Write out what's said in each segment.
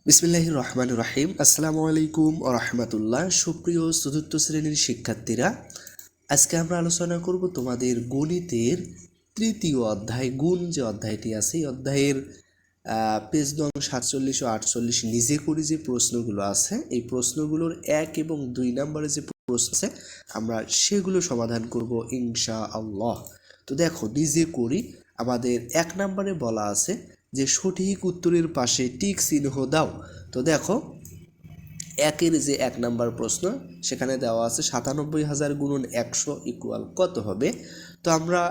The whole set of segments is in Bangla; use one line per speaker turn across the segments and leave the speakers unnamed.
বিসমিল্লাহির রহমানির রহিম। আসসালামু আলাইকুম ওয়া রাহমাতুল্লাহ। সুপ্রিয় চতুর্থ শ্রেণীর শিক্ষার্থীরা, আজকে আমরা আলোচনা করব তোমাদের গণিতের তৃতীয় অধ্যায়, গুণ যে অধ্যায়টি আছে এই অধ্যায়ের পেজ নং 47 ও 48 নিজে করি যে প্রশ্নগুলো আছে, এই প্রশ্নগুলোর 1 এবং 2 নম্বরে যে প্রশ্ন আছে আমরা সেগুলো সমাধান করব ইনশাআল্লাহ। তো দেখো, নিজে করি আমাদের 1 নম্বরে বলা আছে যে সঠিক উত্তরের পাশে টিক চিহ্ন দাও। তো দেখো, একের যে 1 নম্বর প্রশ্ন সেখানে দেওয়া আছে 97,000 গুণন 100 ইকুয়াল কত হবে। তো আমরা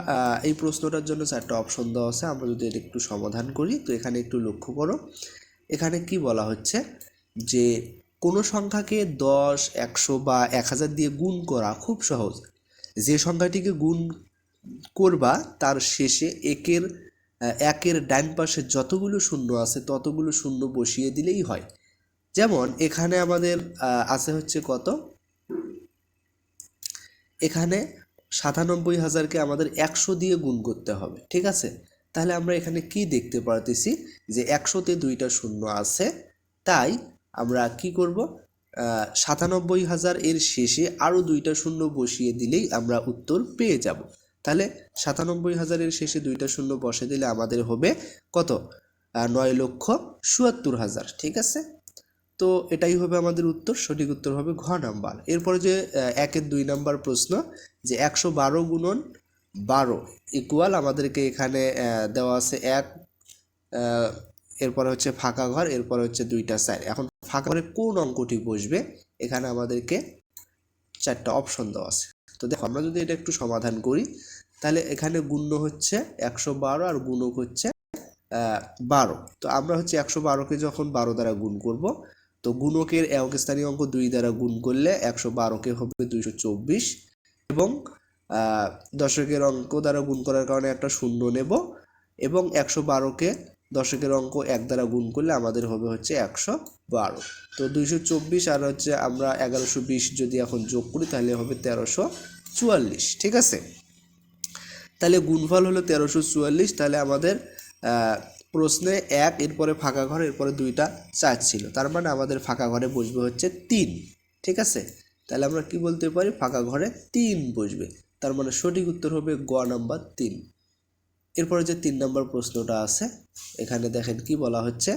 এই প্রশ্নটার জন্য 4টা অপশন দেওয়া আছে। আমরা যদি এটা একটু সমাধান করি, তো এখানে একটু লক্ষ্য করো, এখানে কি বলা হচ্ছে যে কোনো সংখ্যাকে 10, 100 বা 1000 দিয়ে গুণ করা খুব সহজ। যে সংখ্যাটিকে গুণ করবা তার শেষে একের ডান পাশে যতগুলো শূন্য আছে ততগুলো শূন্য বসিয়ে দিলেই হয়। যেমন এখানে আমাদের আছে হচ্ছে কত, এখানে 97,000কে আমাদের 100 দিয়ে গুণ করতে হবে, ঠিক আছে। তাহলে আমরা এখানে কি দেখতে পারতেছি যে 100তে 2টা শূন্য আছে, তাই আমরা কি করব, 97,000 এর শেষে আরও 2টা শূন্য বসিয়ে দিলেই আমরা উত্তর পেয়ে যাব। তাহলে 97,000 এর শেষে 2টা শূন্য বসে দিলে আমাদের হবে কত, 9,74,000, ঠিক আছে। তো এটাই হবে আমাদের উত্তর, সঠিক উত্তর হবে ঘ নাম্বার। এরপরে যে 1-এর 2 নাম্বার প্রশ্ন যে 112 গুণন 12 ইকুয়াল, আমাদেরকে এখানে দেওয়া আছে 1, এরপরে হচ্ছে ফাঁকা ঘর, এরপরে হচ্ছে 2টা 4। এখন ফাঁকা ঘরে কোন অঙ্কটি বসবে, এখানে আমাদেরকে 4টা অপশন দেওয়া আছে। তো দেখো, আমরা যদি এটা একটু সমাধান করি, তাহলে এখানে গুণ্য হচ্ছে 112 আর গুণক হচ্ছে 12। তো আমরা হচ্ছে 112কে যখন 12 দ্বারা গুণ করব, তো গুণকের একক স্থানীয় অঙ্ক 2 দ্বারা গুণ করলে 112কে হবে 224, এবং দশকের অঙ্ক দ্বারা গুণ করার কারণে একটা শূন্য নেব, এবং 112কে দশকের অঙ্ক 1 দ্বারা গুণ করলে আমাদের হবে হচ্ছে 112। তো 224 আর হচ্ছে আমরা 1120 যদি এখন যোগ করি তাহলে হবে 1344, ঠিক আছে। তাহলে গুণফল হলো 1344। তাহলে আমাদের প্রশ্নে 1, এরপরে ফাঁকা ঘর, এরপরে 2টা 4 ছিল, তার মানে আমাদের ফাঁকা ঘরে বসবে হচ্ছে 3, ঠিক আছে। তাহলে আমরা কি বলতে পারি, ফাঁকা ঘরে 3 বসবে, তার মানে সঠিক উত্তর হবে গ নাম্বার 3। এরপরে যে 3 নম্বর প্রশ্নটা আছে, এখানে দেখেন কি বলা হচ্ছে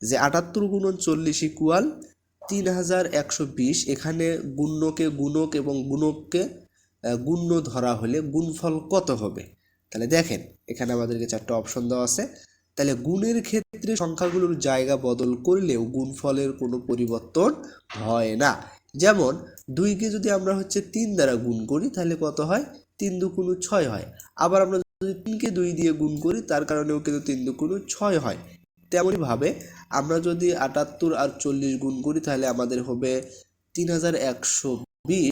যে 78 গুণন 40 ইকুয়াল 3120। এখানে গুণ্যকে গুণক এবং গুণককে গুণ্য ধরা হলে গুণফল কত হবে। তাহলে দেখেন, এখানে আমাদেরকে 4টা অপশন দেওয়া আছে। তাহলে গুণের ক্ষেত্রে সংখ্যাগুলোর জায়গা বদল করলেও গুণফলের কোনো পরিবর্তন হয় না। যেমন 2কে যদি আমরা হচ্ছে 3 দ্বারা গুণ করি তাহলে কত হয়, 3 দুগুণ 6 হয়। আবার আমরা যদি 3কে 2 দিয়ে গুণ করি তার কারণেও কিন্তু 3 দুগুণ 6 হয়। তেমনইভাবে আমরা যদি 78 আর 40 গুণ করি তাহলে আমাদের হবে 3120।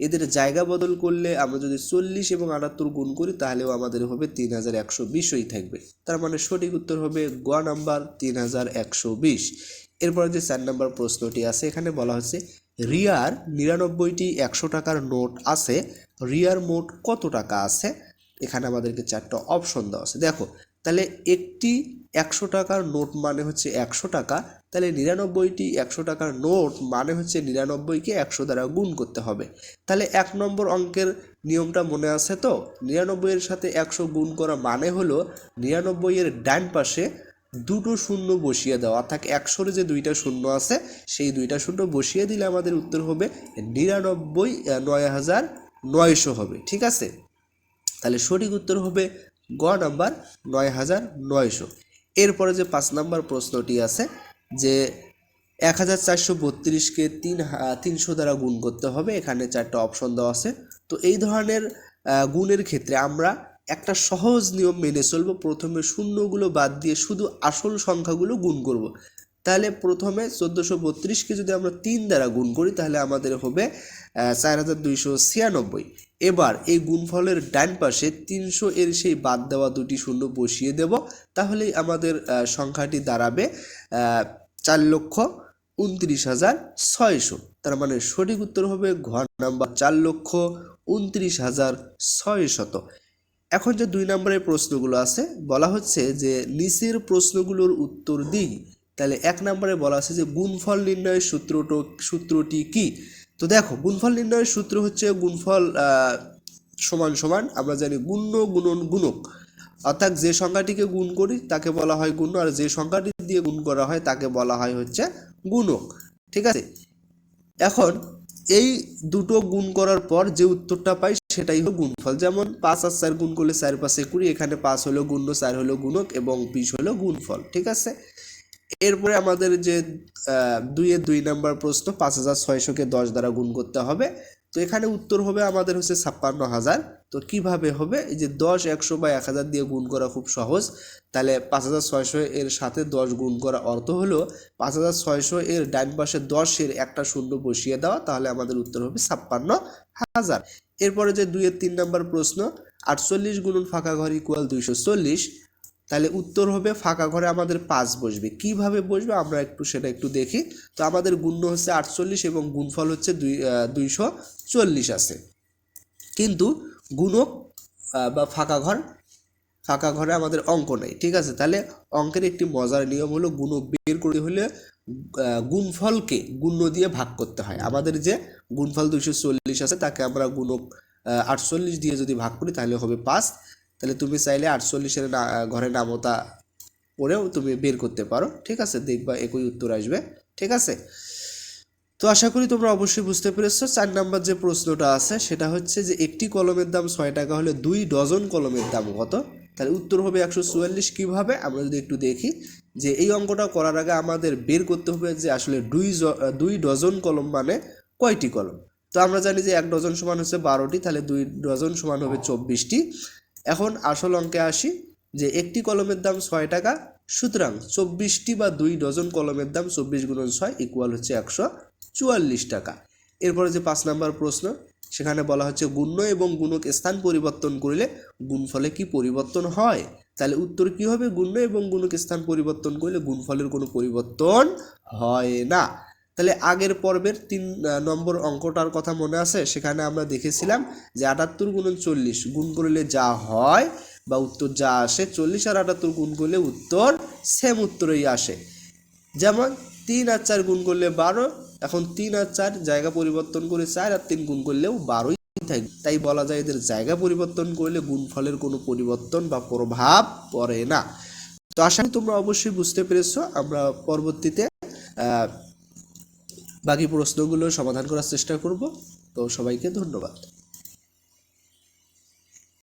এদের জায়গা বদল করলে আমরা যদি 40 এবং 78 গুণ করি তাহলেও আমাদের হবে 3120ই থাকবে, তার মানে সঠিক উত্তর হবে গ নাম্বার 3120। এরপরে যে 4 নাম্বার প্রশ্নটি আছে, এখানে বলা হচ্ছে রিয়ার 99টি 100 টাকার নোট আছে, রিয়ার মোট কত টাকা আছে। এখানে আমাদেরকে 4টা অপশন দেওয়া আছে। দেখো, তাহলে একটি 100 টাকার নোট মানে হচ্ছে 100 টাকা, তাহলে 99টি 100 টাকার নোট মানে হচ্ছে 99কে 100 দ্বারা গুণ করতে হবে। তাহলে 1 নম্বর অঙ্কের নিয়মটা মনে আছে তো, 99 এর সাথে 100 গুণ করা মানে হলো 99 এর ডান পাশে 2টো শূন্য বসিয়ে দেওয়া, অর্থাৎ 100-এর যে 2টা শূন্য আছে সেই 2টা শূন্য বসিয়ে দিলে আমাদের উত্তর হবে 99,900 হবে, ঠিক আছে। তাহলে সঠিক উত্তর হবে গ নাম্বার 9,900। এরপরে যে 5 নাম্বার প্রশ্নটি আছে যে 1432কে 300 দ্বারা গুণ করতে হবে, এখানে 4টা অপশন দেওয়া আছে। তো এই ধরনের গুণের ক্ষেত্রে আমরা একটা সহজ নিয়ম মেনে চলবো, প্রথমে শূন্যগুলো বাদ দিয়ে শুধু আসল সংখ্যাগুলো গুণ করব। তাহলে প্রথমে 1432কে যদি আমরা 3 দ্বারা গুণ করি তাহলে আমাদের হবে 4296। এবার এই গুণফলের ডান পাশে 300 এর সেই বাদ দেওয়া 2টি শূন্য বসিয়ে দেব, তাহলেই আমাদের সংখ্যাটি দাঁড়াবে 4,29,600। তার মানে সঠিক উত্তর হবে ঘ নাম্বার 4,29,600। এখন যে 2 নম্বরের প্রশ্নগুলো আছে, বলা হচ্ছে যে নিচের প্রশ্নগুলোর উত্তর দিই তাহলে 1 নম্বরে বলা আছে যে গুণফল নির্ণয়ের সূত্রটি কি। তো দেখো গুণফল নির্ণয়ের সূত্র হচ্ছে গুণফল সমান সমান আমরা জানি গুণ্য গুণন গুণক, অর্থাৎ যে সংখ্যাটিকে গুণ করি তাকে বলা হয় গুণ্য, আর যে সংখ্যাটি দিয়ে গুণ করা হয় তাকে বলা হয় হচ্ছে গুণক। ঠিক আছে, এখন এই দুটো গুণ করার পর যে উত্তরটা পাই সেটাই হলো গুণফল। যেমন 5 আর 4 গুণ করলে 4 5 20, এখানে 5 হলো গুণ্য, 4 হলো গুণক এবং 20 হলো গুণফল। ঠিক আছে, এরপরে আমাদের যে 2-এর 2 নম্বর প্রশ্ন, 5600-কে 10 দ্বারা গুণ করতে হবে। তো এখানে উত্তর হবে আমাদের হচ্ছে 56,000। তো কিভাবে হবে, এই যে 10, 100 বা 1000 দিয়ে গুণ করা খুব সহজ। তাহলে 5600 এর সাথে 10 গুণ করা অর্থ হলো 5600 এর ডান পাশে 10-এর একটা শূন্য বসিয়ে দেওয়া, তাহলে আমাদের উত্তর হবে 56,000। এরপরে যে 2-এর 3 নম্বর প্রশ্ন, 48 গুণন ফাঁকা ঘর ইকুয়াল 240। তাহলে উত্তর হবে ফাঁকা ঘরে আমাদের 5 বসবে। কিভাবে বসবে আমরা সেটা একটু দেখি। তো আমাদের গুণ্য হচ্ছে 48 এবং গুণফল হচ্ছে 240 আছে, কিন্তু গুণক বা ফাঁকা ঘরে আমাদের অঙ্ক নেই। ঠিক আছে, তাহলে অঙ্কের একটি মজার নিয়ম হলো গুণক বের করতে হলে গুণফলকে গুণ্য দিয়ে ভাগ করতে হয়। আমাদের যে গুণফল 240 আছে তাকে আমরা গুণক 48 দিয়ে যদি ভাগ করি তাহলে হবে 5। তাহলে তুমি চাইলে 48-এর ঘরে নামতা পড়েও তুমি বের করতে পারো। ঠিক আছে, দেখবা একই উত্তর আসবে। ঠিক আছে, তো আশা করি তোমরা অবশ্যই বুঝতে পেরেছো। 4 নম্বর যে প্রশ্নটা আছে সেটা হচ্ছে যে একটি কলমের দাম 6 টাকা হলে 2 ডজন কলমের দাম কত। তাহলে উত্তর হবে 144। কিভাবে আমরা যদি একটু দেখি, যে এই অঙ্কটা করার আগে আমাদের বের করতে হবে যে আসলে 2 ডজন কলম মানে কয়টি কলম। তো আমরা জানি যে 1 ডজন সমান হচ্ছে 12টি, তাহলে 2 ডজন সমান হবে 24টি। এখন আসল অঙ্কে আসি, যে একটি কলমের দাম 6 টাকা, সুতরাং 24টি বা 2 ডজন কলমের দাম 24 গুণন 6 ইকুয়াল হচ্ছে 144 টাকা। এরপরে যে 5 নম্বর প্রশ্ন, সেখানে বলা হচ্ছে গুণ্য এবং গুণক স্থান পরিবর্তন করলে গুণফলে কি পরিবর্তন হয়। তাহলে উত্তর কি হবে, গুণ্য এবং গুণক স্থান পরিবর্তন করলে গুণফলের কোনো পরিবর্তন হয় না। তাহলে আগের পর্বের 3 নম্বর অঙ্কটার কথা মনে আছে, সেখানে আমরা দেখেছিলাম যে 78 গুণন 40 গুণ করলে যা হয় বা উত্তর যা আসে, 40 আর 78 গুণ করলে উত্তর সেম উত্তরই আসে। যেমন 3 আর 4 গুণ করলে 12, এখন 3 আর 4 জায়গা পরিবর্তন করে 4 আর 3 গুণ করলেও 12ই থাকবে। তাই বলা যায় এদের জায়গা পরিবর্তন করলে গুণফলের কোনো পরিবর্তন বা প্রভাব পড়ে না। তো আশা করি তোমরা অবশ্যই বুঝতে পেরেছো। আমরা পরবর্তীতে বাকি প্রশ্নগুলো সমাধান করার চেষ্টা করব। তো সবাইকে ধন্যবাদ।